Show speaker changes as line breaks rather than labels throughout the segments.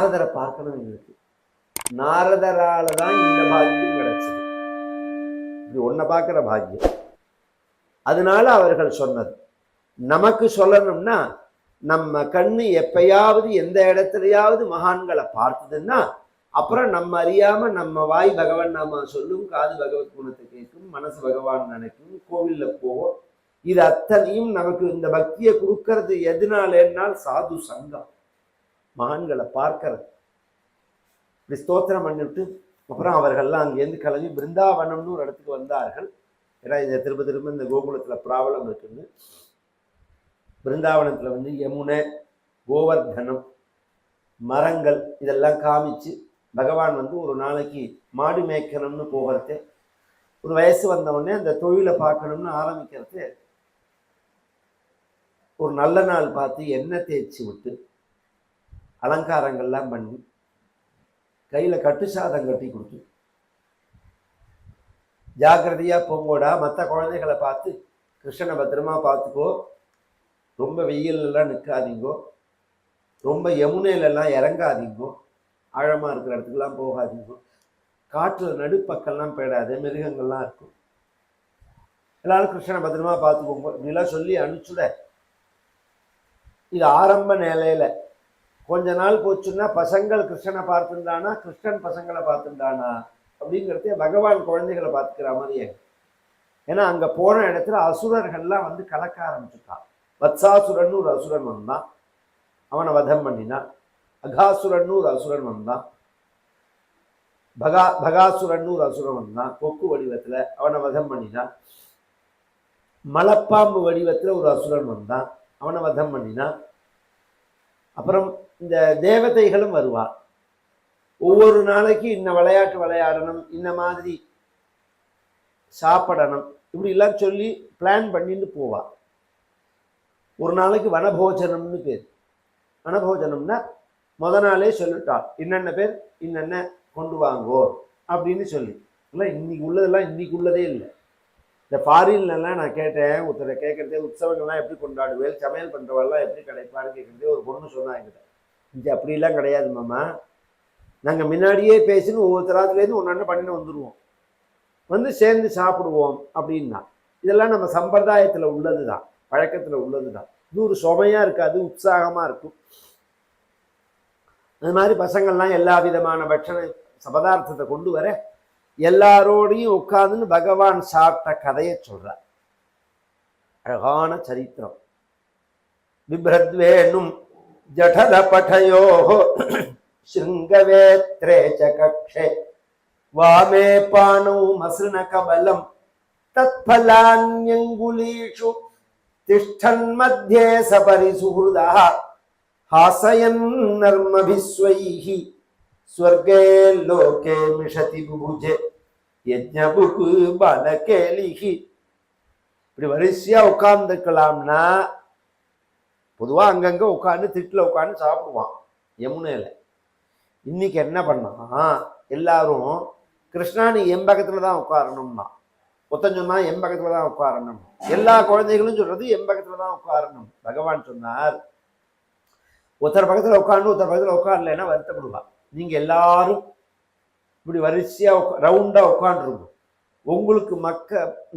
நாரதரை பார்க்கணும் எங்களுக்கு. நாரதரால தான் இந்த பாக்கியம் கிடைச்சது, இப்படி ஒன்ன பார்க்கிற பாக்கியம். அதனால அவர்கள் சொன்னது. நமக்கு சொல்லணும்னா நம்ம கண்ணு எப்பயாவது எந்த இடத்துலயாவது மகான்களை பார்த்ததுன்னா அப்புறம் நம்ம அறியாம நம்ம வாய் பகவான் நாம சொல்லும், காது பகவத் குணத்தை கேட்கும், மனசு பகவான் நினைக்கும், கோவில்ல போவோம். இது அத்தனையும் நமக்கு இந்த பக்தியை கொடுக்கறது எதனாலேனால் சாது சங்கம், மகான்களை பார்க்கறது. இப்படி ஸ்தோத்திரம் பண்ணிவிட்டு அப்புறம் அவர்கள்லாம் அங்கேருந்து கிளம்பி பிருந்தாவனம்னு ஒரு இடத்துக்கு வந்தார்கள். ஏன்னா இந்த திரும்ப இந்த கோகுலத்துல பிராபலம் இருக்குன்னு. பிருந்தாவனத்துல வந்து யமுனை, கோவர்தனம், மரங்கள் இதெல்லாம் காமிச்சு பகவான் வந்து ஒரு நாளைக்கு மாடு மேய்க்கணும்னு போகிறது, ஒரு வயசு வந்தவுடனே அந்த தொழிலை பார்க்கணும்னு ஆரம்பிக்கிறது, ஒரு நல்ல நாள் பார்த்து எண்ணெய் தேய்ச்சி விட்டு அலங்காரங்கள்லாம் பண்ணி கையில கட்டு சாதம் கட்டி கொடுத்து, ஜாக்கிரதையா போங்கோடா, மற்ற குழந்தைகளை பார்த்து கிருஷ்ணனை பத்திரமா பார்த்துக்கோ, ரொம்ப வெயிலெல்லாம் நிற்காதீங்கோ, ரொம்ப யமுனையிலெல்லாம் இறங்காதீங்கோ, ஆழமா இருக்கிற இடத்துக்குலாம் போகாதீங்கோ, காட்டுல நடுப்பக்கம்லாம் போயிடாது, மிருகங்கள்லாம் இருக்கும், எல்லாரும் கிருஷ்ணனை பத்திரமா பார்த்துக்கோங்க இப்படிலாம் சொல்லி அனுப்பிச்சுட. இது ஆரம்ப நிலையில. கொஞ்ச நாள் போச்சுன்னா பசங்கள் கிருஷ்ணனை பார்த்துட்டானா, கிருஷ்ணன் பசங்களை பார்த்துட்டானா அப்படிங்கிறதே பகவான் குழந்தைகளை பார்த்துக்கிற மாதிரியே. ஏன்னா அங்க போன இடத்துல அசுரர்கள்லாம் வந்து கலக்க ஆரம்பிச்சுட்டான். வத்சாசுரன் ஒரு அசுரன் வந்தான், அவனை வதம் பண்ணினான். அகாசுரன் ஒரு அசுரன் வந்தான், பகாசுரன் ஒரு அசுரன் வந்தான் கொக்கு வடிவத்துல, அவனை வதம் பண்ணினான். மலப்பாம்பு வடிவத்துல ஒரு அசுரன் வந்தான், அவனை வதம் பண்ணினான். அப்புறம் இந்த தேவதைகளும் வருவான். ஒவ்வொரு நாளைக்கு இன்ன விளையாட்டு விளையாடணும், இந்த மாதிரி சாப்பிடணும், இப்படி எல்லாம் சொல்லி பிளான் பண்ணிட்டு போவா. ஒரு நாளைக்கு வனபோஜனம்னு பேர். வனபோஜனம்னா முத நாளே சொல்லிட்டாள், என்னென்ன பேர் இன்னென்ன கொண்டு வாங்கோ அப்படின்னு சொல்லி. இல்லை இன்னைக்கு உள்ளதெல்லாம் இன்னைக்கு உள்ளதே இல்லை. இந்த ஃபாரின்லாம் நான் கேட்டேன், ஒருத்தரை கேட்கறதே, உற்சவங்கள்லாம் எப்படி கொண்டாடுவேன், சமையல் பண்ணுறவெல்லாம் எப்படி கிடைப்பான்னு கேட்குறதே ஒரு பொண்ணு சொன்னா என்கிட்ட. இங்கே அப்படிலாம் கிடையாது மாமா, நாங்கள் முன்னாடியே பேசின்னு ஒவ்வொருத்தராத்துலேருந்து ஒன்று பண்ணிட்டு வந்துடுவோம், வந்து சேர்ந்து சாப்பிடுவோம் அப்படின்னா. இதெல்லாம் நம்ம சம்பிரதாயத்தில் உள்ளது தான், பழக்கத்தில் உள்ளது தான். இது ஒரு சுமையாக இருக்காது, உற்சாகமாக இருக்கும். அது மாதிரி பசங்கள்லாம் எல்லா விதமான பட்சண பதார்த்தத்தை கொண்டு வர எல்லாரோடையும் உட்கார்ந்துன்னு பகவான் சாப்பிட்ட கதையை சொல்றார். அழகான சரித்திரம். பிப்ரத்வேணும் ஜடல பட்டயோ ஸ்ருங்கவேத்ரே ச கக்ஷே வாமே பானௌ மஸ்ருண கபலம் தத்பலான்யங்குலீஷு திஷ்டன் மத்யே சபரிசுஹ்ருதः ஹாசயன் நர்மபிஸ்வைஹி ஸ்வர்கே லோகே மிஷதி புபுஜே யஜ்ஞபுகு பலகேலிஹி. இப்படி வரிசையா உட்கார்ந்துக்கலாம்னா பொதுவா அங்கங்க உட்காந்து திட்டுல உட்காந்து சாப்பிடுவான் யமுனையில. இன்னைக்கு என்ன பண்ணா, எல்லாரும் கிருஷ்ணா நீ என் பக்கத்துல தான் உட்காரணும்னா, ஒத்தன் சொன்னா என் பக்கத்துல தான் உட்காரணும், எல்லா குழந்தைகளும் சொல்றது என் பக்கத்துல தான் உட்காரணும். பகவான் சொன்னார், ஒருத்தர் பக்கத்துல உட்காந்து ஒருத்தர் பக்கத்துல உட்காரலைன்னா வருத்தப்படுவா. நீங்க எல்லாரும் இப்படி வரிசையா ரவுண்டா உட்காந்துருக்கும். உங்களுக்கு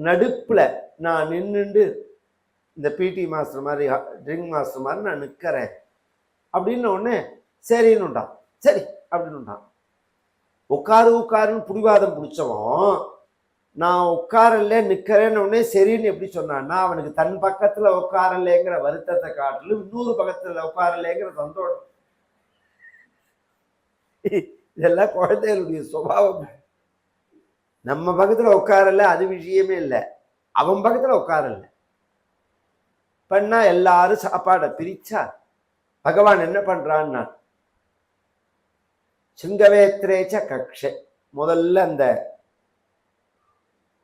நடுப்புல நான் நின்றுண்டு இந்த பிடி மாஸ்டர் மாதிரி ட்ரிங்க் மாஸ்டர் மாதிரி நான் நிற்கிறேன் அப்படின்னு உடனே சரின்னுட்டான். சரி அப்படின்னுட்டான். உட்காருன்னு புடிவாதம் பிடிச்சவன் நான் உட்காரல நிற்கிறேன்னு உடனே சரின்னு எப்படி சொன்னான்னா, அவனுக்கு தன் பக்கத்துல உட்காரலேங்கிற வருத்தத்தை காட்டிலும் இன்னொரு பக்கத்துல உட்காரலேங்கிற சந்தோஷம். இதெல்லாம் குழந்தைகளுடைய சுபாவம். நம்ம பக்கத்துல உட்காரல அது விஷயமே இல்லை, அவன் பக்கத்துல உட்காரல பண்ணா எல்லாரும் சாப்பாடை பிரிச்சா பகவான் என்ன பண்றான்னா, சிங்கவேத்ரேச்ச கக்ஷே, முதல்ல அந்த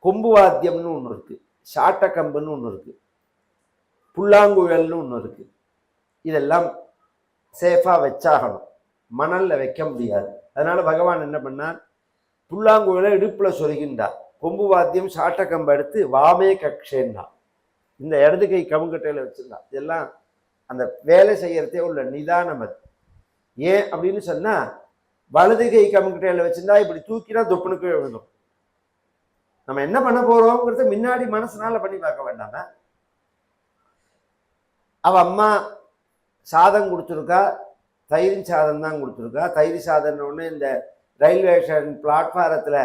கொம்பு வாத்தியம்னு ஒன்று இருக்கு, சாட்ட கம்புன்னு ஒன்று இருக்கு, புல்லாங்குழல்னு ஒன்று இருக்கு. இதெல்லாம் சேஃபா வச்சாகணும், மணல்ல வைக்க முடியாது. அதனால பகவான் என்ன பண்ணார், புல்லாங்குழலை இடுப்புல சொருகின்றார், கொம்பு வாத்தியம் சாட்ட கம்பை எடுத்து வாமே கக்ஷேன்னா இந்த இடது கை கமுங்கட்டையில வச்சிருந்தா. இதெல்லாம் அந்த வேலை செய்யறதே உள்ள நிதானம். அது ஏன் அப்படின்னு சொன்னா, வலது கை கமுக்கட்டையில வச்சிருந்தா இப்படி தூக்கினா தொப்புனுக்கு விழுந்துடும். நம்ம என்ன பண்ண போறோம்ங்கிறத முன்னாடி மனசுனால பண்ணி பார்க்க வேண்டாம. அவ அம்மா சாதம் கொடுத்துருக்கா, தயிர் சாதம் தான் கொடுத்துருக்கா. தயிர் சாதம்னு ஒன்று இந்த ரயில்வே ஸ்டேஷன் பிளாட்ஃபாரத்தில்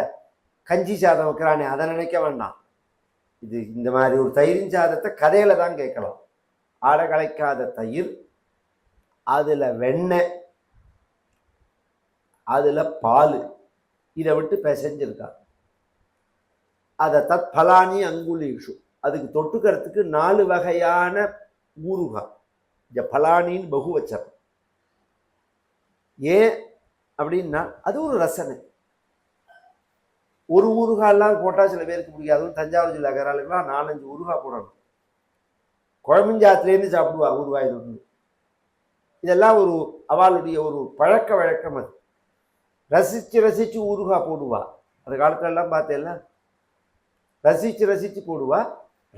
கஞ்சி சாதம் வைக்கிறானே அதை நினைக்க வேண்டாம். இது இந்த மாதிரி ஒரு தயிரின் சாதத்தை கதையில தான் கேட்கலாம். ஆட கலைக்காத தயிர், அதில் வெண்ணெய், அதில் பால், இதை விட்டு பிசைஞ்சிருக்கா. அதை தத் பலானி அங்குலீஷு, அதுக்கு தொட்டுக்கிறதுக்கு 4 வகையான ஊறுகாய். இந்த பலானின்னு பகுவச்சரம். ஏன் அப்படின்னா அது ஒரு ரசனை. ஒரு ஊறுகாயெல்லாம் போட்டால் சில பேருக்கு பிடிக்காது. அதுவும் தஞ்சாவூர் ஜில்லாக்காரர்களுக்குலாம் 4-5 ஊறுகாய் போடணும். குழம்புஞ்சாத்துலேருந்து சாப்பிடுவா ஊறுகாய் ஒன்று. இதெல்லாம் ஒரு அவளுடைய ஒரு பழக்க வழக்கம். அது ரசித்து ரசித்து ஊறுகாய் போடுவா. அந்த காலத்துலலாம் பார்த்தேன்னா ரசித்து ரசித்து போடுவா.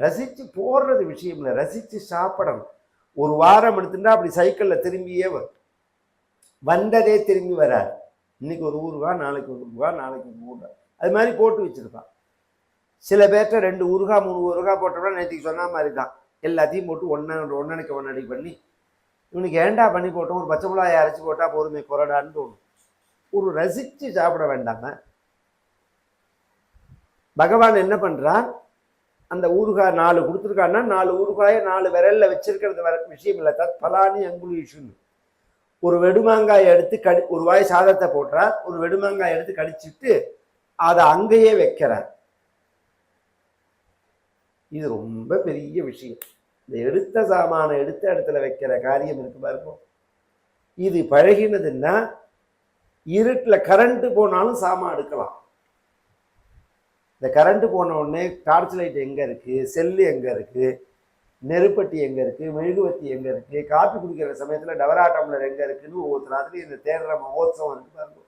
ரசித்து போடுறது விஷயம் இல்லை, ரசித்து சாப்பிடணும். ஒரு வாரம் எடுத்துட்டா அப்படி சைக்கிளில் திரும்பியே வரும். வந்ததே திரும்பி வராது. இன்னைக்கு ஒரு ஊறுகாய், நாளைக்கு ஒரு ஊறுகாய், நாளைக்கு ஒரு ஊறுகாய், அது மாதிரி போட்டு வச்சுருப்பான். சில பேர்கிட்ட 2 ஊறுகாய் 3 ஊறுகாய் போட்டோம்னா நேற்றுக்கு சொன்ன மாதிரி தான் எல்லாத்தையும் போட்டு ஒன்னடைக்கு பண்ணி இவனுக்கு ஏண்டா பண்ணி போட்டோம், ஒரு பச்சை மிளகாயை அரைச்சி போட்டால் பொறுமை குறடான்னு தோணும். ஒரு ரசித்து சாப்பிட வேண்டாம. பகவான் என்ன பண்ணுறான், அந்த ஊறுகாய் 4 கொடுத்துருக்கான்னா 4 ஊறுகாயை 4 விரலில் வச்சிருக்கிறது வர விஷயம் இல்லை. தத் பலானி அங்குலீஷுன்னு ஒரு வெடுமாங்காயை எடுத்து ஒரு வாய் சாதத்தை போட்டுறார், ஒரு வெடுமாங்காயை எடுத்து கடிச்சிட்டு அதை அங்கேயே வைக்கிறார். இது ரொம்ப பெரிய விஷயம். இந்த எடுத்த சாமான எடுத்த இடத்துல வைக்கிற காரியம் இருக்கு பாருங்க. இது பழகினதுன்னா இருட்டில் கரண்ட்டு போனாலும் சாமான் எடுக்கலாம். இந்த கரண்ட்டு போன உடனே டார்ச் லைட் எங்கே இருக்குது, செல்லு எங்கே இருக்குது, நெருப்பட்டி எங்கே இருக்குது, மெழுகுவத்தி எங்கே இருக்குது, காப்பி குடிக்கிற சமயத்தில் டவரா டம்ளர் எங்கே இருக்குன்னு ஒவ்வொரு ராத்திரி இந்த தேடுற மகோத்சவம் இருக்கு பாருங்க.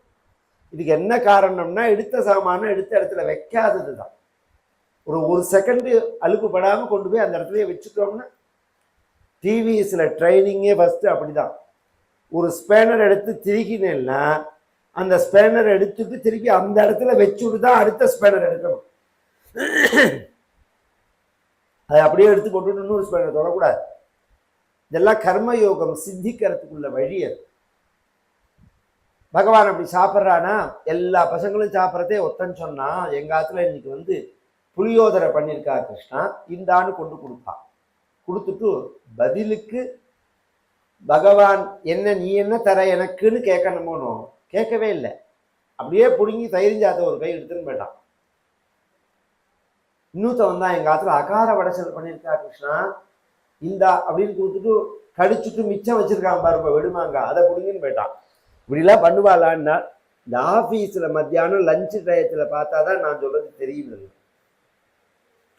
இதுக்கு என்ன காரணம்னா எடுத்த சாமான எடுத்த இடத்துல வைக்காதது தான். ஒரு செகண்டு அலுப்புப்படாமல் கொண்டு போய் அந்த இடத்துல வச்சுட்டோம்னா, டிவிஎஸ்ல ட்ரைனிங்கே ஃபஸ்ட்டு அப்படி தான். ஒரு ஸ்பேனர் எடுத்து திருகினேன்னா அந்த ஸ்பேனர் எடுத்துட்டு திருப்பி அந்த இடத்துல வச்சுட்டு தான் அடுத்த ஸ்பேனர் எடுக்கணும். அதை அப்படியே எடுத்து போட்டு இன்னொரு ஸ்பேனர் தொடக்கூடாது. இதெல்லாம் கர்மயோகம் சித்திக்கிறதுக்குள்ள வழி. அது பகவான் அப்படி சாப்பிட்றானா, எல்லா பசங்களும் சாப்பிட்றதே ஒத்தன்னு சொன்னா, எங்க ஆத்துல இன்னைக்கு புளியோதரை பண்ணியிருக்கா கிருஷ்ணா, இந்தான்னு கொண்டு கொடுப்பான். கொடுத்துட்டு பதிலுக்கு பகவான் என்ன நீ என்ன தர எனக்குன்னு கேட்கணுமோனோ, கேட்கவே இல்லை. அப்படியே பிடுங்கி தயிரிஞ்சாத்த ஒரு கை எடுத்துன்னு போயிட்டான். இன்னொருத்தவன் தான் எங்க ஆத்துல அகார வடசல் பண்ணியிருக்கா கிருஷ்ணா, இந்தா அப்படின்னு கொடுத்துட்டு கடிச்சுட்டு மிச்சம் வச்சிருக்கான் பாருப்ப வெடுமாங்க, அதை பிடுங்கின்னு போயிட்டான். இப்படிலாம் பண்ணுவாளான்னா இந்த ஆஃபீஸில் மத்தியானம் லஞ்சு டயத்தில் பார்த்தா தான் நான் சொல்றது தெரியுது.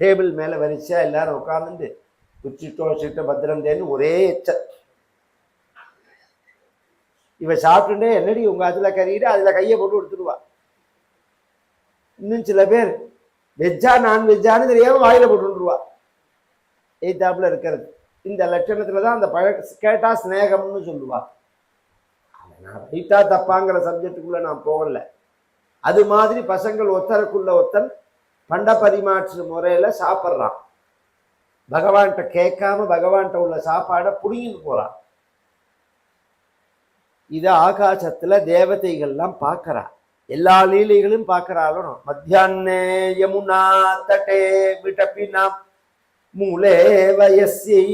டேபிள் மேலே வரிசையா எல்லாரும் உட்காந்துட்டு உச்சிட்டோ பத்திரம் தேன்னு ஒரே எச்சல். இவ சாப்பிட்டுட்டே என்னடி உங்க அதுல கறிட்டு அதுல கையை போட்டு கொடுத்துருவா. இன்னும் சில பேர் வெஜ்ஜா நான்வெஜ்ஜான்னு தெரியாம வாயில போட்டுருவா. எய்தாப்புல இருக்கிறது இந்த லட்சணத்துலதான் அந்த கேட்டா ஸ்நேகம்னு சொல்லுவா. நான் ரைட்டா தப்பாங்கிற சப்ஜெக்டுக்குள்ள நான் போகல. அது மாதிரி பசங்கள் ஒத்தருக்குள்ள ஒத்தன் பண்ட பரிமாற்று முறையில சாப்பிட்றான். பகவான்கிட்ட கேட்காம பகவான்கிட்ட உள்ள சாப்பாடை புடிங்கிட்டு போறான். இத ஆகாசத்துல தேவதைகள்லாம் பார்க்கறா. எல்லா லீலைகளும் பார்க்கறாலும் மத்தியானே யமுனா தட்டே விடபினாம் மூலே வயஸ்யை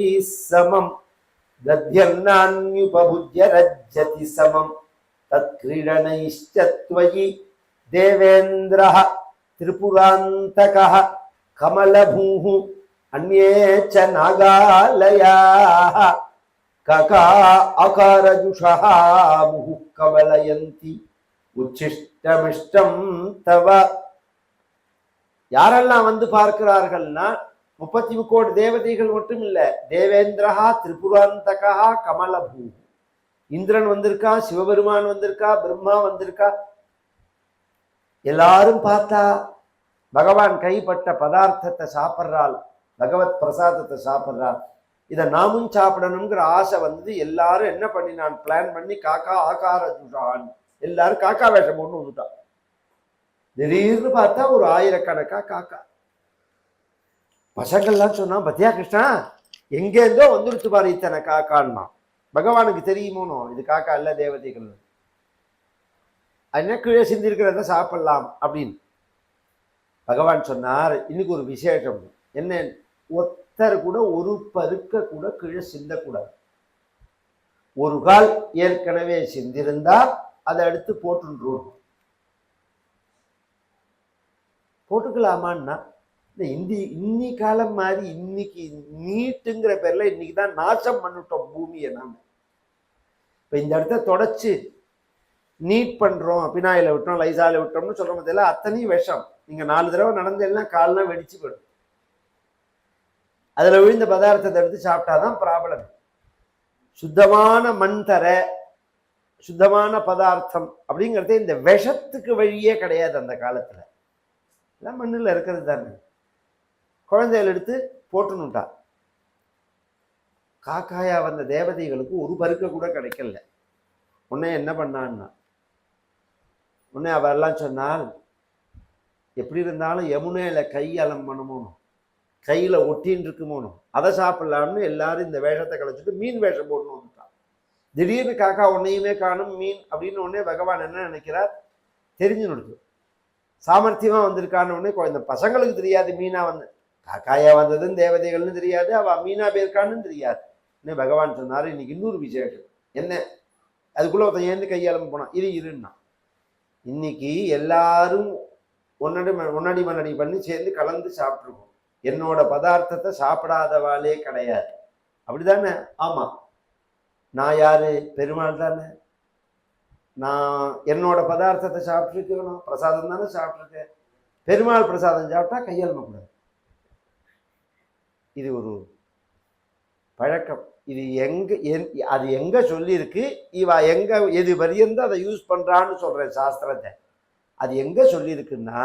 சமம் தத்யன்னான்யுபபுஜ்ய ரஜ்ஜதி சமம் தத்க்ரீடனைஷ்சத்வயி தேவேந்திரஹ திரிபுராந்தகஹ கமலபூஹு அன்யே ச நாகாலயாஹ ககா அகாரஜுஷஹ முஹு கமலயந்தி உச்சிஷ்டமிஷ்டம் தவ. யாரெல்லாம் பார்க்கிறார்கள்னா 30 கோடி தேவதைகள் மட்டும் இல்ல, தேவேந்திரஹா திரிபுராந்தகா கமலபூ. இந்திரன் வந்திருக்கா, சிவபெருமான் வந்திருக்கா, பிரம்மா வந்திருக்கா. எல்லாரும் பார்த்தா பகவான் கைப்பட்ட பதார்த்தத்தை சாப்பிட்றாள், பகவத் பிரசாதத்தை சாப்பிட்றாள். இதை நாமும் சாப்பிடணுங்கிற ஆசை வந்து எல்லாரும் என்ன பண்ணி நான் பிளான் பண்ணி காக்கா ஆக்காரன் எல்லாரும் காக்கா வேஷம் போட்டு வந்துட்டான். திடீர்னு பார்த்தா ஒரு ஆயிரக்கணக்கா காக்கா. பசங்கள்லாம் சொன்னா, பத்தியா கிருஷ்ணா எங்கேருந்தோ வந்துருச்சு பாரு இத்தனை காக்கான்னா. பகவானுக்கு தெரியுமோனோ இது காக்கா இல்ல தேவதைகள், என்ன கீழே சிந்திருக்கிறத சாப்பிடலாம் அப்படின்னு. பகவான் சொன்னார், இன்னைக்கு ஒரு விசேஷம். என்ன? ஒத்தர் கூட ஒரு பருக்க கூட கீழே சிந்தக்கூடாது. ஒரு கால் ஏற்கனவே சிந்திருந்தா அதை எடுத்து போட்டுருவோம். போட்டுக்கலாமான்னா இந்த இன்னி காலம் மாதிரி இன்னைக்கு நீட்டுங்கிற பேர்ல இன்னைக்கு தான் நாசம் பண்ணிட்டோம் பூமியை. நாம இப்ப இந்த இடத்த தொடச்சு நீட் பண்றோம், பினாயில விட்டோம், லைசால விட்டோம்னு சொல்ற மாதிரி அத்தனையும் விஷம். நீங்க 4 தடவை நடந்தேன்னா கால்லாம் வெடிச்சு போயிடும். அதுல விழுந்த பதார்த்தத்தை எடுத்து சாப்பிட்டாதான் ப்ராப்ளம். சுத்தமான மண் தர சுத்தமான பதார்த்தம் அப்படிங்கிறது இந்த விஷத்துக்கு வழியே கிடையாது. அந்த காலத்துல எல்லாம் மண்ணில் இருக்கிறது தானே. குழந்தைகள் எடுத்து போட்டுனுட்டா. காக்காயா வந்த தேவதைகளுக்கு ஒரு பருக்க கூட கிடைக்கல. உடனே என்ன பண்ணான்னா, உடனே அவெல்லாம் சொன்னால், எப்படி இருந்தாலும் யமுனையில கை அலம்பணுமோனும் கையில ஒட்டின்னு இருக்குமோனும் அதை சாப்பிடலாம்னு எல்லாரும் இந்த வேஷத்தை கலைச்சிட்டு மீன் வேஷம் போடணும் வந்துட்டான். திடீர்னு காக்கா ஒன்னையுமே காணும் மீன் அப்படின்னு உடனே பகவான் என்ன நினைக்கிறார், தெரிஞ்சு கொடுத்து சாமர்த்தியமா வந்திருக்கான்னு உடனே இந்த பசங்களுக்கு தெரியாது மீனா வந்து காக்காயா வந்ததுன்னு தேவதைகள்னு தெரியாது, அவ மீனா பேருக்கான்னு தெரியாது. இன்னும் பகவான் சொன்னாரு, இன்னைக்கு இன்னொரு விசேஷம் என்ன? அதுக்குள்ள ஒருத்தன் ஏந்து கையாளம் போனான். இருன்னா இன்னைக்கு எல்லாரும் ஒன்னடி மண்ணடி பண்ணி சேர்ந்து கலந்து சாப்பிட்டுருக்கோம். என்னோட பதார்த்தத்தை சாப்பிடாதவாளே கிடையாது. அப்படிதானே? ஆமா. நான் யாரு? பெருமாள் தானே. நான் என்னோட பதார்த்தத்தை சாப்பிட்டுருக்கணும், பிரசாதம் தானே சாப்பிட்ருக்கேன். பெருமாள் பிரசாதம் சாப்பிட்டா கையாள கூடாது. இது ஒரு பழக்கம். இது அது எங்க சொல்லியிருக்கு, இவ எங்க எது வரையந்து அதை யூஸ் பண்றான்னு சொல்றேன் சாஸ்திரத்தை. அது எங்க சொல்லியிருக்குன்னா,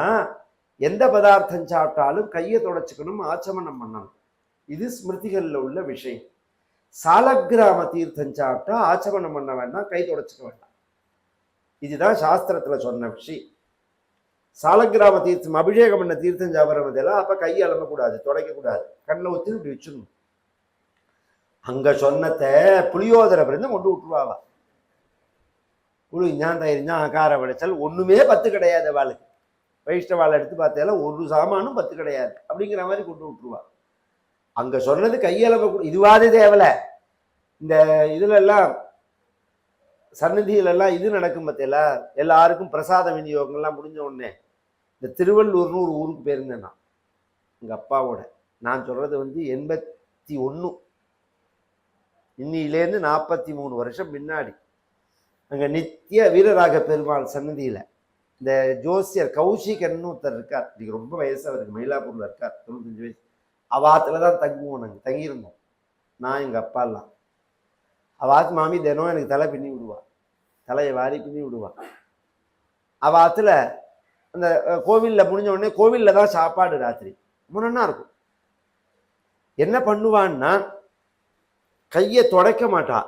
எந்த பதார்த்தம் சாப்பிட்டாலும் கையை தொடச்சுக்கணும், ஆச்சமனம் பண்ணணும். இது ஸ்மிருதிகள்ல உள்ள விஷயம். சாலக்கிராம தீர்த்தம் சாப்பிட்டா ஆச்சமனம் பண்ண வேண்டாம், கை தொடச்சுக்க வேண்டாம். இதுதான் சாஸ்திரத்துல சொன்ன விஷயம். சாலக்கிராம தீர்த்தம் அபிஷேகம் பண்ண தீர்த்தம் சாப்பிட்றதெல்லாம் அப்ப கையை அலம்பக்கூடாது, தொடக்கக்கூடாது, கண்ணில் ஊற்றி இப்படி வச்சிடணும். அங்க சொன்னத்தை புளியோதரை பிறந்து கொண்டு விட்டுருவாவா. புளி ஞான் ஆகார விளைச்சல் ஒண்ணுமே 10 கிடையாது. அவளுக்கு வைஷ்ணவாளை எடுத்து பார்த்தாலும் ஒரு சாமானும் 10 கிடையாது அப்படிங்கிற மாதிரி கொண்டு விட்டுருவா. அங்க சொன்னது கையளவு இதுவாது தேவல. இந்த இதுல எல்லாம் சந்நிதியில எல்லாம் இது நடக்கும் பார்த்தீங்களா, எல்லாருக்கும் பிரசாத விநியோகங்கள்லாம் முடிஞ்ச உடனே இந்த திருவள்ளூர்னு ஒரு ஊருக்கு போயிருந்தேன் நான் எங்க அப்பாவோட. நான் சொல்றது வந்து 81, இன்னிலேருந்து 43 வருஷம் முன்னாடி. அங்க நித்திய வீரராக பெருமாள் சன்னதியில இந்த ஜோசியர் கௌஷிகன்னு ஒருத்தர் இருக்கார். இன்னைக்கு ரொம்ப வயசு அவருக்கு, மயிலாப்பூர்ல இருக்கார், 95 வயசு. அவாத்துல தங்குவோம். நாங்கள் தங்கியிருந்தோம், நான் எங்க அப்பா எல்லாம். அவாத்து மாமி தினம் எனக்கு தலை பின்னி விடுவா, தலையை வாரி பின்னி விடுவா. அவாத்துல அந்த கோவில்ல முடிஞ்ச உடனே கோவில்ல தான் சாப்பாடு ராத்திரி ரொம்ப நல்லா இருக்கும். என்ன பண்ணுவான்னா, கையை தொடக்க மாட்டா.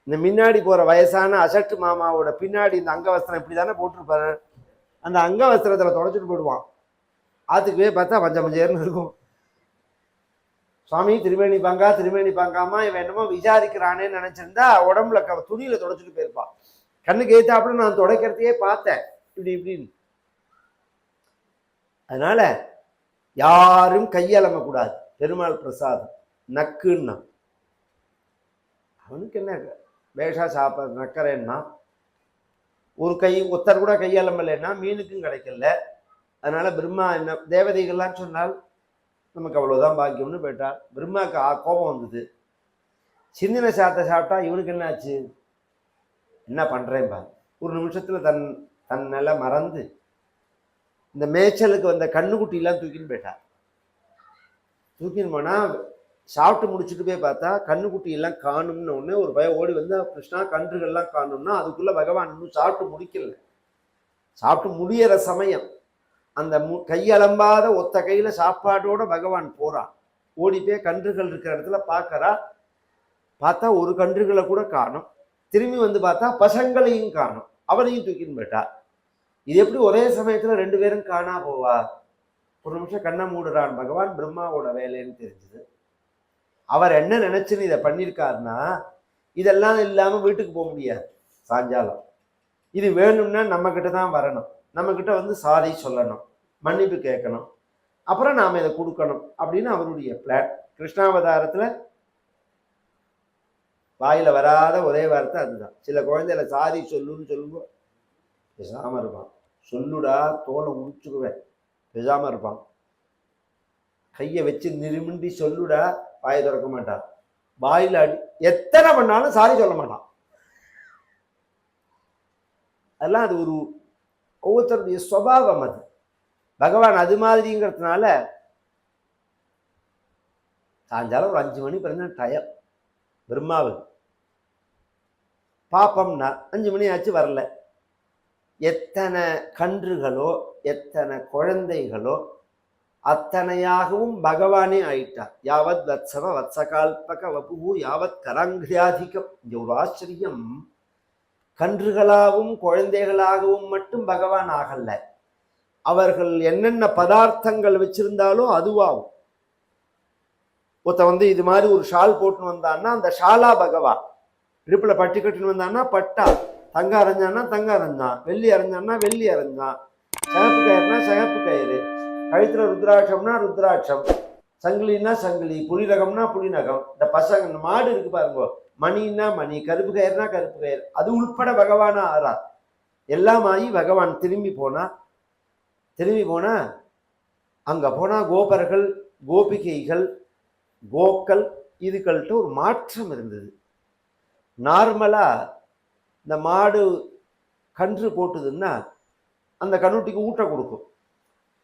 இந்த முன்னாடி போற வயசான அசட்டு மாமாவோட பின்னாடி இந்த அங்கவஸ்திரம் இப்படி தானே போட்டிருப்பாரு, அந்த அங்கவஸ்திரத்துல தொடச்சிட்டு போயிடுவான். ஆத்துக்கு போய் பார்த்தா மஞ்சேர்னு இருக்கும். சுவாமி திருமேனி பாங்காமா இவன் என்னமோ விசாரிக்கிறானேன்னு நினைச்சிருந்தா உடம்புல துணியில தொடச்சிட்டு போயிருப்பான். கண்ணுக்கு ஏத்தாப்புல நான் துடைக்கிறதையே பார்த்தேன் இப்படின்னு. அதனால யாரும் கையலம கூடாது. பெருமாள் பிரசாதம் நக்குன்னா அவனுக்கு என்ன வேஷா சாப்பிட நக்கறேன்னா, ஒரு கை ஒத்தர் கூட கையலமலைன்னா மீனுக்கும் கிடைக்கல. அதனால பிரம்மா என்ன தேவதைகள்லாம் சொன்னால் நமக்கு அவ்வளவுதான் பாக்கியம்னு போயிட்டார். பிரம்மாக்கு கோபம் வந்தது. சிந்தின சாத்தை சாப்பிட்டா இவனுக்கு என்ன ஆச்சு, என்ன பண்றேன் பா. ஒரு நிமிஷத்துல தன் நிலை மறந்து இந்த மேய்ச்சலுக்கு வந்த கண்ணுக்குட்டிலாம் தூக்கின்னு போயிட்டார். தூக்கின்னு போனா சாப்பிட்டு முடிச்சுட்டு போய் பார்த்தா கண்ணுக்குட்டி எல்லாம் காணும்னு உடனே ஒரு பயம் ஓடி வந்து, கிருஷ்ணா கன்றுகள்லாம் காணும்னா அதுக்குள்ள பகவான் இன்னும் சாப்பிட்டு முடிக்கல. சாப்பிட்டு முடியற சமயம் அந்த கையலம்பாத ஒத்த கையில சாப்பாடோட பகவான் போறான். ஓடி போய் கன்றுகள் இருக்கிற இடத்துல பார்க்கறா. பார்த்தா ஒரு கன்றுகளை கூட காணும். திரும்பி வந்து பார்த்தா பசங்களையும் காணும், அவரையும் தூக்கின்னு போயிட்டா. இது எப்படி ஒரே சமயத்துல 2 பேரும் காணா போவா? ஒரு நிமிஷம் கண்ணை மூடுறான் பகவான், பிரம்மாவோட வேலைன்னு தெரிஞ்சுது. அவர் என்ன நினைச்சுன்னு இதை பண்ணியிருக்காருன்னா, இதெல்லாம் இல்லாம வீட்டுக்கு போக முடியாது சாயங்காலம். இது வேணும்னா நம்ம கிட்ட தான் வரணும், நம்ம கிட்ட வந்து சாரி சொல்லணும், மன்னிப்பு கேட்கணும், அப்புறம் நாம இதை கொடுக்கணும் அப்படின்னு அவருடைய பிளான். கிருஷ்ணாவதாரத்துல வாயில வராத ஒரே வார்த்தை அதுதான். சில குழந்தைகளை சாரி சொல்லுன்னு சொல்லும்போது பேசாம இருப்பான். சொல்லுடா தோலை உடிச்சுக்குவேன், பேசாம இருப்பான். கையை வச்சு நிருமிண்டி சொல்லுடா, வாயை திறக்க மாட்டான். வாயில அடி எத்தனை பண்ணாலும் சாரி சொல்ல மாட்டான். அதெல்லாம் அது ஒரு ஒவ்வொருத்தருடைய சுபாவம். அது பகவான் அது மாதிரிங்கிறதுனால சாயங்காலம் ஒரு 5 மணி பிறந்த டயம் பிரம்மாவுக்கு. பாப்பம்னா 5 மணி ஆச்சு வரல. எத்தனை கன்றுகளோ எத்தனை குழந்தைகளோ அத்தனையாகவும் பகவானே ஆயிட்டார். யாவத் வத்சவ வத்சகால்பக வபு யாவத் கராங்கிரியாதிகம். இங்க ஒரு ஆச்சரியம், கன்றுகளாகவும் குழந்தைகளாகவும் மட்டும் பகவான் ஆகல, அவர்கள் என்னென்ன பதார்த்தங்கள் வச்சிருந்தாலோ அதுவாகும். ஒருத்த வந்து இது மாதிரி ஒரு ஷால் போட்டுன்னு வந்தான்னா அந்த ஷாலா பகவான், இடுப்புல பட்டி கட்டுன்னு வந்தான்னா பட்டா, தங்க அரைஞ்சான்னா தங்க அரைஞ்சான், வெள்ளி அரைஞ்சான்னா வெள்ளி அரைஞ்சான், சிகப்பு கயிறுனா சிகப்பு கயிறு, கழுத்துல ருத்ராட்சம்னா ருத்ராட்சம், சங்கிலின்னா சங்கிலி, புலிநகம்னா புலிநகம். இந்த பசங்க மாடு இருக்கு பாருங்க, மணின்னா மணி, கருப்பு கயிறுனா கருப்பு கயிறு, அது உள்பட பகவானா ஆறா. எல்லாம் ஆகி பகவான் திரும்பி போனா அங்க போனா கோபர்கள் கோபிகைகள் கோக்கள் இதுகள்கிட்ட ஒரு மாற்றம் இருந்தது. நார்மலா இந்த மாடு கன்று போட்டுதுன்னா அந்த கண்ணுட்டிக்கு ஊட்ட கொடுக்கும்.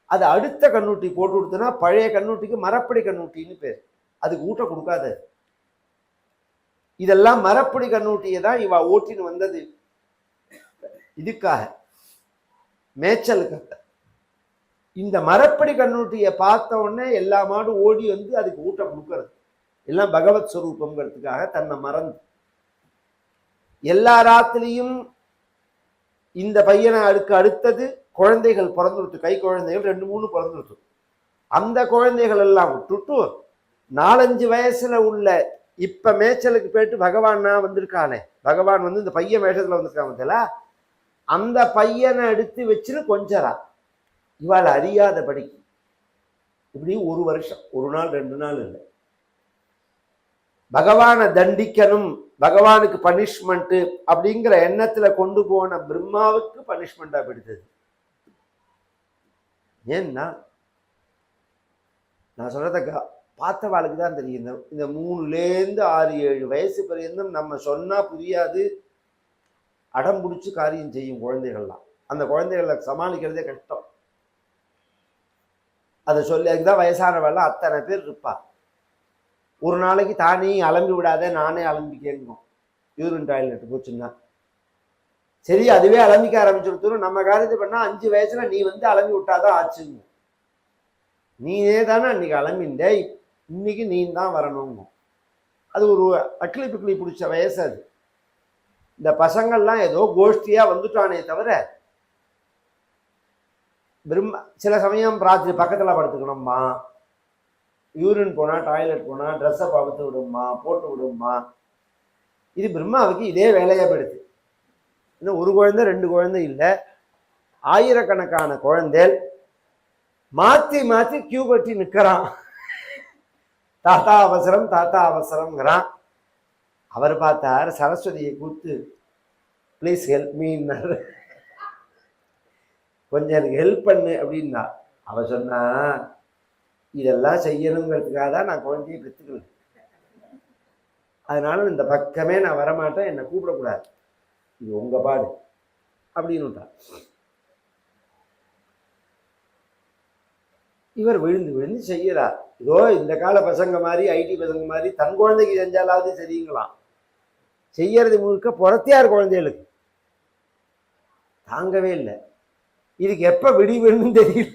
அது அடுத்த கண்ணுட்டி போட்டு கொடுத்தனா பழைய கண்ணுட்டிக்கு மரப்படி கண்ணுட்டின்னு பேர், அதுக்கு ஊட்ட கொடுக்காது. இதெல்லாம் மரப்படி கண்ணுட்டியை தான் இவ ஓட்டின்னு வந்தது இதுக்காக, மேய்ச்சலுக்கு. இந்த மரப்படி கண்ணுட்டியை பார்த்த உடனே எல்லா மாடும் ஓடி வந்து அதுக்கு ஊட்ட கொடுக்கறது, எல்லாம் பகவத் ஸ்வரூபங்கிறதுக்காக தன்னை மறந்து. எல்லா ராத்திரியும் இந்த பையனை அடுத்தது குழந்தைகள் பிறந்துடுத்து, கை குழந்தைகள் 2-3 பிறந்துடுத்து. அந்த குழந்தைகள் எல்லாம் விட்டுட்டு 4-5 வயசுல உள்ள இப்ப மேய்ச்சலுக்கு போயிட்டு பகவானா வந்திருக்கானே, பகவான் வந்து இந்த பையன் வேஷத்துல வந்திருக்காங்க, அந்த பையனை எடுத்து வச்சுன்னு கொஞ்சரா இவாள் அறியாதபடிக்கு. இப்படி 1 வருஷம், 1 நாள் 2 நாள் இல்லை. பகவானை தண்டிக்கணும், பகவானுக்கு பனிஷ்மெண்ட் அப்படிங்கிற எண்ணத்துல கொண்டு போன பிரம்மாவுக்கு பனிஷ்மெண்டா பிடித்தது. ஏன்னா நான் சொல்றத பார்த்தவாளுக்கு தான் தெரியும். இந்த 3லேருந்து 6-7 வயசு பரியந்தம் நம்ம சொன்னா புரியாது, அடம் பிடிச்சி காரியம் செய்யும் குழந்தைகள்லாம். அந்த குழந்தைகளை சமாளிக்கிறதே கஷ்டம். அதை சொல்லி அதுக்குதான் வயசானவெல்லாம் அத்தனை பேர் இருப்பா. ஒரு நாளைக்கு தானே அலம்பி விடாத, நானே அலம்பி கேட்கணும். யூரின் டாய்லெட் போச்சுன்னா சரி, அதுவே அலம்பிக்க ஆரம்பிச்சுடுத்துரும். நம்ம காரியத்தை பண்ணா 5 வயசுல நீ வந்து அலம்பி விட்டாதான் ஆச்சுங்க. நீனே தானே அன்னைக்கு அலம்பிண்ட, இன்னைக்கு நீ தான் வரணுங்க. அது ஒரு அக்கிளி பிக்கிளி பிடிச்ச வயசு அது. இந்த பசங்கள்லாம் ஏதோ கோஷ்டியா வந்துட்டானே தவிர, சில சமயம் ராத்திரி பக்கத்துல படுத்துக்கணும்மா, யூரின் போனா டாய்லெட் போனா ட்ரெஸ்ஸை பகுத்து விடுமா, போட்டு விடுமா. இது பிரம்மாவுக்கு இதே வேலையா போயிடுது. இன்னும் 1 குழந்தை 2 குழந்தை இல்லை, ஆயிரக்கணக்கான குழந்தைகள் மாத்தி மாத்தி கியூ கட்டி நிற்கிறான். தாத்தா அவசரம் தாத்தா அவசரம்ங்கிறான். அவர் பார்த்தார், சரஸ்வதியை கூப்பிட்டு ப்ளீஸ் ஹெல்ப் மீன்னாரு. கொஞ்சம் எனக்கு ஹெல்ப் பண்ணு அப்படின்னா. அவ சொன்னா, இதெல்லாம் செய்யணுங்கிறதுக்காக தான் நான் குழந்தையை பெற்றுக்கல, அதனால இந்த பக்கமே நான் வரமாட்டேன், என்னை கூப்பிடக்கூடாது, இது உங்க பாடு அப்படின்னு. இவர் விழுந்து விழுந்து செய்யறார். இதோ இந்த கால பசங்க மாதிரி, ஐடி பசங்க மாதிரி தன் குழந்தைக்கு செஞ்சாலாவது சரிங்களாம், செய்யறது முழுக்க புறத்தியார் குழந்தைகளுக்கு. தாங்கவே இல்லை. இதுக்கு எப்ப விடிவுன்னு தெரியல,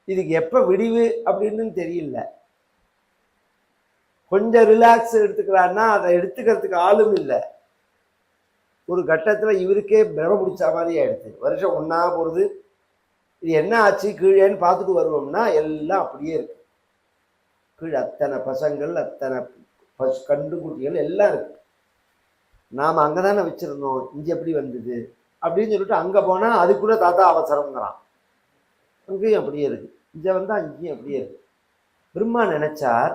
இதுக்கு எப்ப விடிவு அப்படின்னு தெரியல. கொஞ்சம் ரிலாக்ஸ் எடுத்துக்கிறான்னா அதை எடுத்துக்கிறதுக்கு ஆளும் இல்லை. ஒரு கட்டத்தில் இவருக்கே பிரம பிடிச்ச மாதிரி ஆயிடுச்சு. வருஷம் ஒன்றா போகிறது, இது என்ன ஆச்சு கீழேன்னு பார்த்துட்டு வருவோம்னா எல்லாம் அப்படியே இருக்கு. கீழே அத்தனை பசங்கள், அத்தனை கண்டுக்குட்டிகள் எல்லாம் இருக்கு. நாம் அங்கே தானே வச்சுருந்தோம், இங்கே எப்படி வந்தது அப்படின்னு சொல்லிட்டு அங்கே போனால் அதுக்குள்ளே தாத்தா அவசரங்கிறான். அங்கேயும் அப்படியே இருக்கு, இங்கே வந்தால் அங்கேயும் அப்படியே இருக்கு. பிரம்மா நினைச்சார்,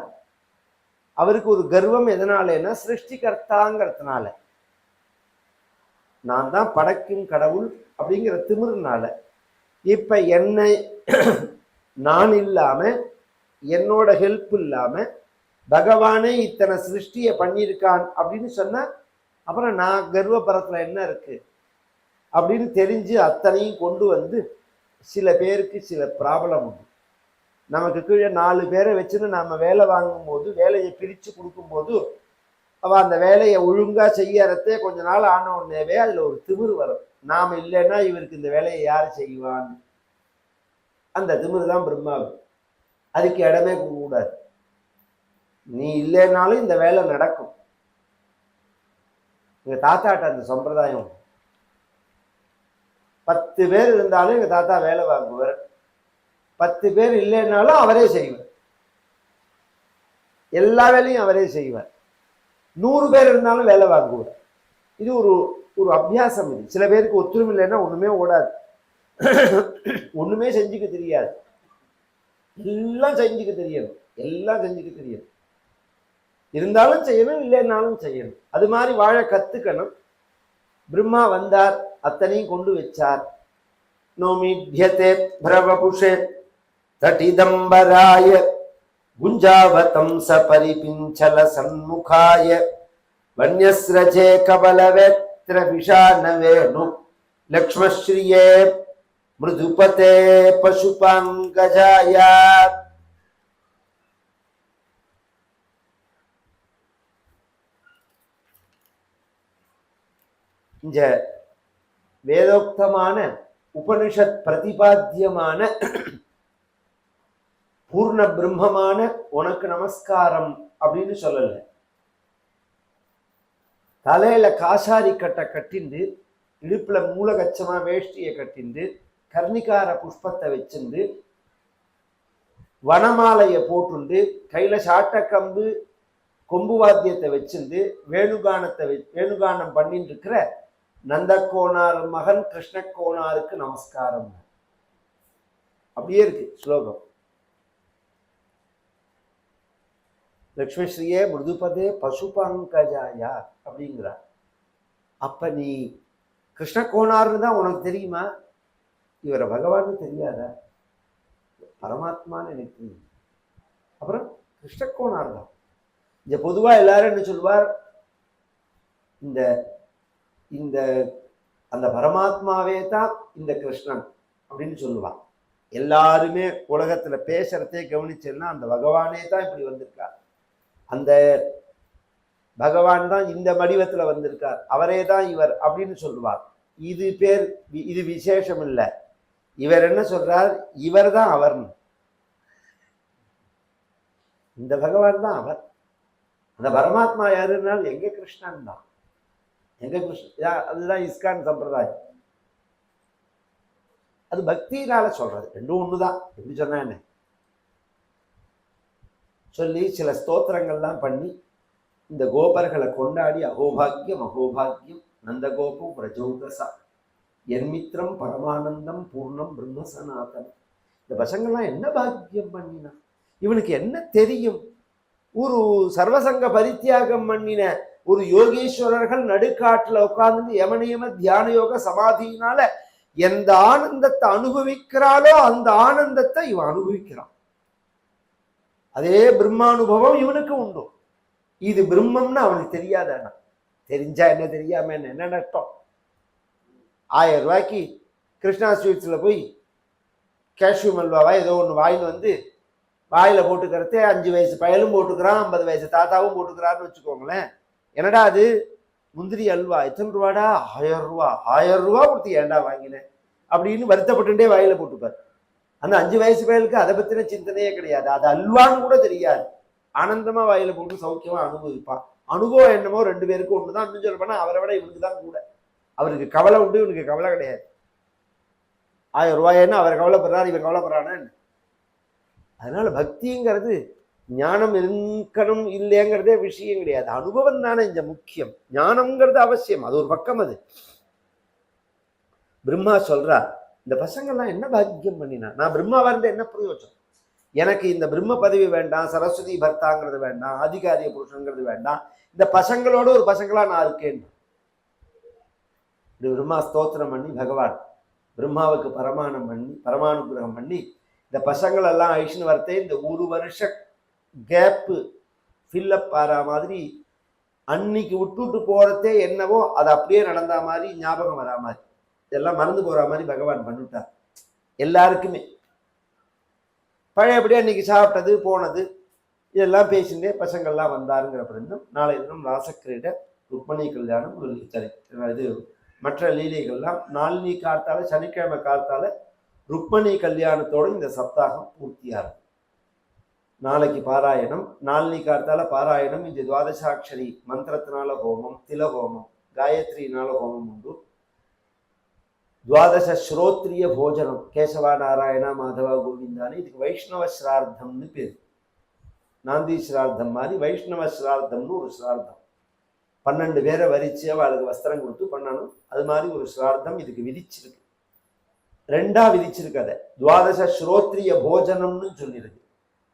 அவருக்கு ஒரு கர்வம் எதனாலன்னா சிருஷ்டிகர்த்தாங்கிறதுனால, நான் தான் படைக்கும் கடவுள் அப்படிங்கிற திமிருனால. இப்ப என்னை நான் இல்லாம, என்னோட ஹெல்ப் இல்லாம பகவானே இத்தனை சிருஷ்டியை பண்ணியிருக்கான் அப்படின்னு சொன்ன அப்புறம் நான் கர்வபரத்துல என்ன இருக்கு அப்படின்னு தெரிஞ்சு அத்தனையும் கொண்டு வந்து, சில பேருக்கு சில ப்ராப்ளம் உண்டு. நமக்கு கீழே 4 பேரை வச்சுன்னு நம்ம வேலை வாங்கும் போது, வேலையை பிரித்து கொடுக்கும்போது, அவள் அந்த வேலையை ஒழுங்கா செய்யறதே கொஞ்ச நாள் ஆன உடனேவே அதில் ஒரு திமிரு வரும். நாம் இல்லைன்னா இவருக்கு இந்த வேலையை யார் செய்வான்னு. அந்த திமிரு தான் பிரம்மாவு. அதுக்கு இடமே கூடாது. நீ இல்லைன்னாலும் இந்த வேலை நடக்கும். எங்க தாத்தாட்ட அந்த சம்பிரதாயம், 10 பேர் இருந்தாலும் எங்க தாத்தா வேலை வாங்குவார். 10 பேர் இல்லைன்னாலும் அவரே செய்வார். எல்லா வேலையும் அவரே செய்வார். 100 பேர் இருந்தாலும் வேலை வாங்குவார். இது ஒரு அபியாசம். இது சில பேருக்கு ஒத்துழைப்பு இல்லைன்னா ஒண்ணுமே ஓடாது, ஒண்ணுமே செஞ்சுக்க தெரியாது. எல்லாம் செஞ்சுக்க தெரியணும், எல்லாம் செஞ்சுக்க தெரியணும். இருந்தாலும் செய்யணும், இல்லைன்னாலும் செய்யணும். அது மாதிரி வாழ கத்துக்கணும். பிரம்மா வந்தார், அத்தனையும் கொண்டு வச்சார். நோமித்யதே பிரவபுஷே தட்டிதம்பராய குஞ்சாவதம் சபரிபிஞ்சல சண்முகாய வன்யஸ்ரஜே கபலவேத்ர விஷாணவேணு லக்ஷ்மஸ்ரீயே மிருதுபதே பசுபாங்கஜாய. இந்த வேதோக்தமான உபனிஷத் பிரதிபாத்தியமான பூர்ண பிரம்மமான உனக்கு நமஸ்காரம் அப்படின்னு சொல்லல. தலையில காசாரி கட்டை கட்டிண்டு, இடுப்புல மூலகச்சமா வேஷ்டியை கட்டிண்டு, கர்ணிகார புஷ்பத்தை வச்சுண்டு, வனமாலைய போட்டுண்டு, கையில சாட்ட கம்பு கொம்பு வாத்தியத்தை வச்சுண்டு வேணுகானம் பண்ணிட்டு இருக்கிற நந்தகோனார் மகன் கிருஷ்ணகோனாருக்கு நமஸ்காரம். அப்படியே இருக்கு ஸ்லோகம். லக்ஷ்மஸ்ரீயே மிருதுபதே பசுபங்கஜாயா அப்படிங்கிறார். அப்ப நீ கிருஷ்ணகோனார்னு தான் உனக்கு தெரியுமா? இவரை பகவான்னு தெரியாதா? பரமாத்மான்னு எனக்கு தெரியும். அப்புறம் கிருஷ்ணகோனார் தான். இந்த பொதுவா எல்லாரும் என்ன சொல்லுவார், இந்த இந்த அந்த பரமாத்மாவே தான் இந்த கிருஷ்ணன் அப்படின்னு சொல்லுவான். எல்லாருமே உலகத்துல பேசுறதே கவனிச்சேன்னா அந்த பகவானே தான் இப்படி வந்திருக்கார், அந்த பகவான் தான் இந்த வடிவத்துல வந்திருக்கார், அவரே தான் இவர் அப்படின்னு சொல்லுவார். இது பேர், இது விசேஷம் இல்லை. இவர் என்ன சொல்றார், இவர் தான் அவர்னு. இந்த பகவான் தான் அவர். அந்த பரமாத்மா யாருன்னால் எங்க கிருஷ்ணன் தான். எங்க கிருஷ்ணன், அதுதான் இஸ்கான் சம்பிரதாயம். அது பக்தியினால சொல்றது. ரெண்டும் ஒண்ணுதான். எப்படி சொன்ன என்ன சொல்லி சில ஸ்தோத்திரங்கள்லாம் பண்ணி இந்த கோபர்களை கொண்டாடி அகோபாகியம் அகோபாகியம் நந்தகோபம் பிரஜோதசா என்மித்திரம் பரமானந்தம் பூர்ணம் பிரம்மசனாதனம். இந்த பசங்கள்லாம் என்ன பாக்கியம் பண்ணினா, இவனுக்கு என்ன தெரியும்? ஒரு சர்வசங்க பரித்தியாகம் பண்ணின ஒரு யோகேஸ்வரர்கள் நடுக்காட்டுல உட்கார்ந்து யமனியம தியான யோக சமாதியினால எந்த ஆனந்தத்தை அனுபவிக்கிறாளோ அந்த ஆனந்தத்தை இவன் அனுபவிக்கிறான். அதே பிரம்மானுபவம் இவனுக்கு உண்டு. இது பிரம்மம்னு அவனுக்கு தெரியாதானா? தெரிஞ்சா என்ன, தெரியாம என்ன நஷ்டம்? 1000 ரூபாய்க்கு கிருஷ்ணா ஸ்வீட்ஸ்ல போய் கேஷ்யூ மல்வாவா ஏதோ ஒன்று வாயில் வந்து வாயில போட்டுக்கிறதே 5 வயசு பயலும் போட்டுக்கிறான், 50 வயசு தாத்தாவும் போட்டுக்கிறான்னு வச்சுக்கோங்களேன். என்னடா அது முந்திரி அல்வா, எத்தனை ரூபாடா? 1000 ரூபா. 1000 ரூபா கொடுத்து ஏன்டா வாங்கினேன் அப்படின்னு வருத்தப்பட்டுட்டே வாயில போட்டுப்பார். அந்த 5 வயசு பயலுக்கு அதை பத்தின சிந்தனையே கிடையாது. அது அல்வான்னு கூட தெரியாது. ஆனந்தமா வாயில போட்டு சௌக்கியமா அனுபவிப்பான். அனுபவம் என்னமோ 2 பேருக்கும் ஒண்ணுதான். இன்னும் சொல்ல போனா அவரை விட இவனுக்கு தான் கூட. அவருக்கு கவலை உண்டு, இவனுக்கு கவலை கிடையாது. 1000 ரூபாய்ன்னு அவர் கவலைப்படுறாரு, இவன் கவலைப்படுறானே. அதனால பக்திங்கிறது ஞானம் இருக்கணும் இல்லைங்கிறதே விஷயம் கிடையாது. அனுபவம் தானே இங்க முக்கியம். ஞானம்ங்கிறது அவசியம், அது ஒரு பக்கம். அது பிரம்மா சொல்றா, இந்த பசங்கள்லாம் என்ன பாக்கியம் பண்ணினா, நான் பிரம்மாவா இருந்த என்ன பிரயோஜனம், எனக்கு இந்த பிரம்ம பதவி வேண்டாம், சரஸ்வதி பர்த்தாங்கிறது வேண்டாம், ஆதிகாரிய புருஷங்கிறது வேண்டாம், இந்த பசங்களோட ஒரு பசங்களா நான் இருக்கேன். பிரம்மா ஸ்தோத்திரம் பண்ணி பகவான் பிரம்மாவுக்கு பரமானுகிரகம் பண்ணி இந்த பசங்கள் எல்லாம் ஐஷன் வரத்தே இந்த 1 வருஷ கேப்பு ஃபில்லப் ஆற மாதிரி அன்னைக்கு விட்டுட்டு போறதே என்னவோ அது அப்படியே நடந்த மாதிரி ஞாபகம் வரா மாதிரி இதெல்லாம் மறந்து போற மாதிரி பகவான் பண்ணிட்டார். எல்லாருக்குமே பழையபடி அன்னைக்கு சாப்பிட்டது போனது இதெல்லாம் பேசிட்டே பசங்கள்லாம் வந்தாருங்கிற பிறந்தும் நாளை தினம் ராசக்கிரீட ருக்மணி கல்யாணம் இது மற்ற லீலைகள்லாம் நாளினி காத்தால சனிக்கிழமை காத்தால ருக்மணி கல்யாணத்தோடு இந்த சப்தாகம் பூர்த்தியாகும். நாளைக்கு பாராயணம், நாளினி காத்தால பாராயணம். இந்த துவாதசாட்சரி மந்திரத்தினால ஹோமம், தில ஹோமம், காயத்ரினால ஹோமம் உண்டு. துவாதச ஸ்ரோத்ரிய போஜனம், கேசவா நாராயணா மாதவா கோவிந்தானே. இதுக்கு வைஷ்ணவ ஸ்ரார்த்தம்னு பேர். நாந்தி ஸ்ரார்த்தம் மாதிரி வைஷ்ணவ ஸ்ரார்த்தம்னு ஒரு ஸ்ரார்த்தம். 12 பேரை வரிச்சு அவளுக்கு வஸ்திரம் கொடுத்து பண்ணணும். அது மாதிரி ஒரு ஸ்ரார்த்தம் இதுக்கு விதிச்சிருக்கு. 2ஆ விதிச்சிருக்கு. அதை துவாதச ஸ்ரோத்ரிய போஜனம்னு சொல்லியிருக்கு.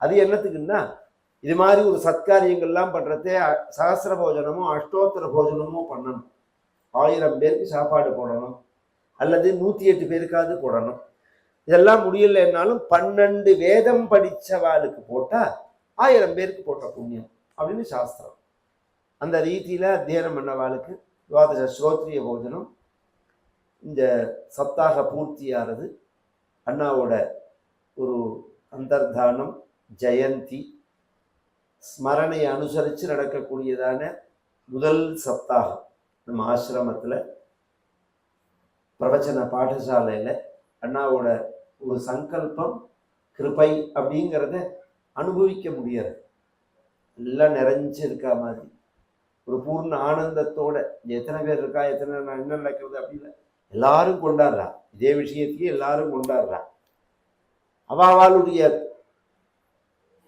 அது என்னத்துக்குன்னா, இது மாதிரி ஒரு சத்காரியங்கள்லாம் பண்றதே சகசிர போஜனமோ அஷ்டோத்தர போஜனமோ பண்ணணும். 1000 பேருக்கு சாப்பாடு போடணும், அல்லது 108 பேருக்காவது போடணும். இதெல்லாம் முடியலைன்னாலும் 12 வேதம் படிச்சவாளுக்கு போட்டா 1000 பேருக்கு போட்ட புண்ணியம் அப்படின்னு சாஸ்திரம். அந்த ரீதியில அத்தியனம் பண்ணவாளுக்கு துவாதச ஸ்ரோத்ரிய போஜனம். இந்த சப்தாக பூர்த்தியாகிறது. அண்ணாவோட ஒரு அந்தர்தானம், ஜெயந்தி, ஸ்மரணையை அனுசரித்து நடக்கக்கூடியதான முதல் சப்தாகம் நம்ம ஆசிரமத்தில் பிரவச்சன பாடசாலையில் அண்ணாவோட ஒரு சங்கல்பம் கிருபை அப்படிங்கிறத அனுபவிக்க முடியாது. எல்லாம் நிறைஞ்சு இருக்கா மாதிரி ஒரு பூர்ண ஆனந்தத்தோட எத்தனை பேர் இருக்கா, எத்தனை என்ன நடக்கிறது அப்படின்னு எல்லாரும் கொண்டாடுறா. இதே விஷயத்தையே எல்லாரும் கொண்டாடுறா. அவளுடைய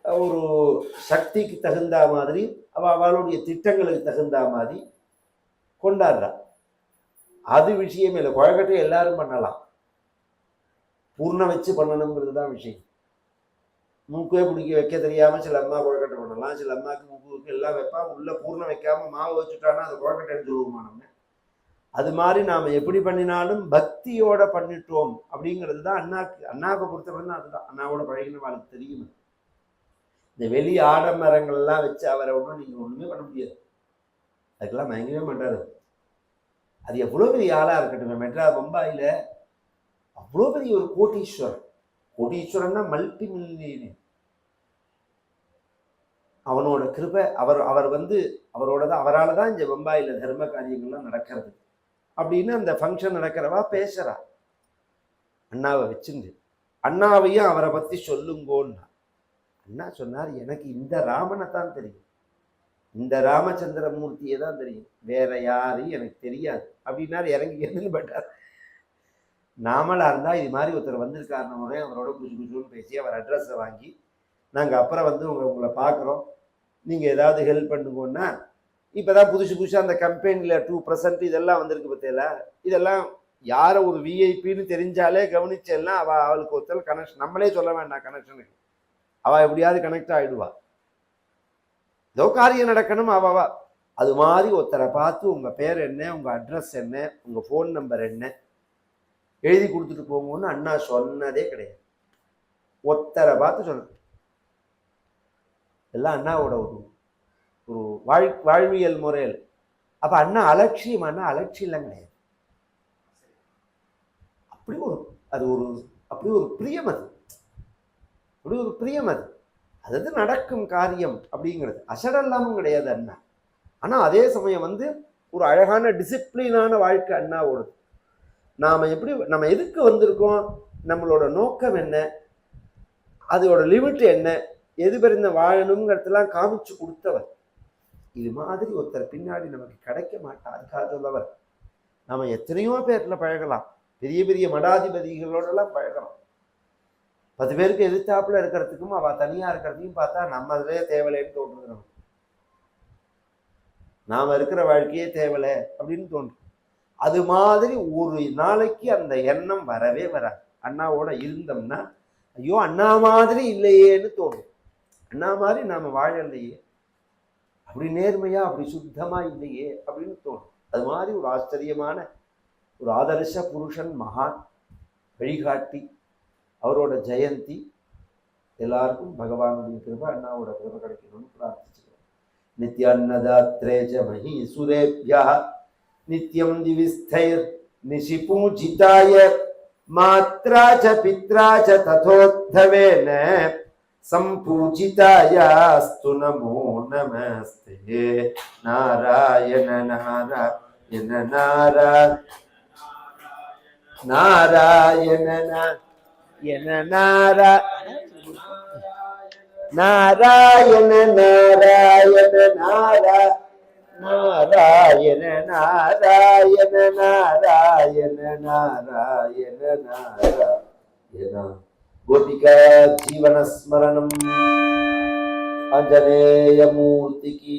ஒரு சக்திக்கு தகுந்த மாதிரி, அவளுடைய திட்டங்களுக்கு தகுந்த மாதிரி கொண்டாடுறா. அது விஷயமே இல்லை. குழக்கட்டையை எல்லாரும் பண்ணலாம், பூர்ணம் வச்சு பண்ணணுங்கிறது தான் விஷயம். மூக்கே பிடிக்க வைக்க தெரியாம சில அம்மா குழக்கட்டை பண்ணலாம், சில அம்மாவுக்கு மூக்கு எல்லாம் வைப்பா, உள்ள பூர்ணம் வைக்காம மாவு வச்சுட்டானா அது குழக்கட்டைன்னு சொல்லுவோமா நம்ம. அது மாதிரி நாம எப்படி பண்ணினாலும் பக்தியோட பண்ணிட்டோம் அப்படிங்கிறது தான் அண்ணாவை பொறுத்தவரை அதுதான். அண்ணாவோட பழகின வாழ்க்கை தெரியும். இந்த வெளி ஆடம்பரங்கள்லாம் வச்சு அவரை ஒன்றும் நீங்க ஒண்ணுமே பண்ண முடியாது. அதுக்கெல்லாம் மயங்கவே மாட்டாரு. அது எவ்வளவு பெரிய ஆளா இருக்கட்டும். பம்பாயில அவ்வளோ பெரிய ஒரு கோட்டீஸ்வரன். கோடீஸ்வரன்னா multi million. அவனோட கிருபை, அவர் வந்து அவரால் தான் இந்த பம்பாயில தர்ம காரியங்கள்லாம் நடக்கிறது அப்படின்னு அந்த ஃபங்க்ஷன் நடக்கிறவா பேசுறா. அண்ணாவை வச்சுங்க, அண்ணாவையும் அவரை பத்தி சொல்லுங்கோன்னா அண்ணா சொன்னார், எனக்கு இந்த ராமனை தான் தெரியும், இந்த ராமச்சந்திரமூர்த்தியை தான் தெரியும், வேற யாரையும் எனக்கு தெரியாது அப்படின்னாரு. இறங்கி எதுன்னு பட்டார். நாமளா இருந்தா இது மாதிரி ஒருத்தர் வந்திருக்காருன்னு அவரோட குஜுன்னு பேசி அவர் அட்ரஸை வாங்கி நாங்கள் அப்புறம் வந்து உங்களை பார்க்குறோம், நீங்கள் ஏதாவது ஹெல்ப் பண்ணுங்கன்னா. இப்போதான் புதுசாக அந்த கம்பெனியில் 2% இதெல்லாம் வந்திருக்கு பற்றியில. இதெல்லாம் யாரை ஒரு விஐபின்னு தெரிஞ்சாலே கவனிச்செல்லாம் அவளுக்கு ஒருத்தர் கனெக்ஷன், நம்மளே சொல்ல வேண்டாம் கனெக்ஷனுக்கு, அவள் எப்படியாவது கனெக்ட் ஆகிடுவா. ஏதோ காரியம் நடக்கணும் அவவா. அது மாதிரி ஒருத்தரை பார்த்து உங்கள் பேர் என்ன, உங்கள் அட்ரஸ் என்ன, உங்கள் ஃபோன் நம்பர் என்ன எழுதி கொடுத்துட்டு போங்கன்னு அண்ணா சொன்னதே கிடையாது. ஒருத்தரை பார்த்து சொன்ன எல்லாம் அண்ணாவோட ஒரு வாழ்வியல் முறையில். அப்ப அண்ணா அலட்சியமான அலட்சியம் கிடையாது. அப்படி ஒரு பிரியம் அது, அப்படி ஒரு பிரியம் அது. அது நடக்கும் காரியம் அப்படிங்கிறது அசடல்லாமும் கிடையாது அண்ணா. ஆனா அதே சமயம் வந்து ஒரு அழகான டிசிப்ளினான வாழ்க்கை அண்ணாவோடது. நம்ம எதுக்கு வந்திருக்கோம், நம்மளோட நோக்கம் என்ன, அதோட லிமிட் என்ன, எது பெருந்த வாழணுங்கிறதெல்லாம் காமிச்சு கொடுத்தவர். இது மாதிரி ஒருத்தர் பின்னாடி நமக்கு கிடைக்க மாட்டார். அதுக்காக சொல்லவர் நம்ம எத்தனையோ பேர்ல பழகலாம், பெரிய பெரிய மடாதிபதிகளோடலாம் பழகலாம். 10 பேருக்கு எதிர்த்தாப்புல இருக்கிறதுக்கும் அவ தனியா இருக்கிறதையும் பார்த்தா நம்ம அதிலே தேவலைன்னு தோன்றுது. நாம இருக்கிற வாழ்க்கையே தேவலை அப்படின்னு தோன்றும். அது மாதிரி ஒரு நாளைக்கு அந்த எண்ணம் வரவே வராது. அண்ணாவோட இருந்தோம்னா ஐயோ அண்ணா மாதிரி இல்லையேன்னு தோணும். அண்ணா மாதிரி நாம வாழலையே, அப்படி நேர்மையா அப்படி சுத்தமா இல்லையே அப்படின்னு தோணும். அது மாதிரி ஒரு ஆச்சரியமான ஒரு ஆதர்ஷ புருஷன், மகான், வழிகாட்டி, அவரோட ஜெயந்தி. எல்லாருக்கும் பகவானுடைய கிருபை, அண்ணாவோட கிருபை கிடைக்கணும்னு பிரார்த்திச்சுக்கிறோம். நித்யான்னதாத்ரேஜ மஹீசுரேப்யா நித்யம் திவிஸ்தைர் நிஷிபூஜிதாய மாத்ரா ச பித்ரா ச ததோத்தவேன சம்பூஜிதாயாஸ்து நமோ நமஸ்தே. நாராயண நாராயண நாராயண நாராயண நாராயண நாராயண நாராயண நாராயண நாராயண நாராயண நாராயண நாராயண. கோபிகா ஜீவன ஸ்மரணம். ஆஞ்சநேய மூர்த்திக்கு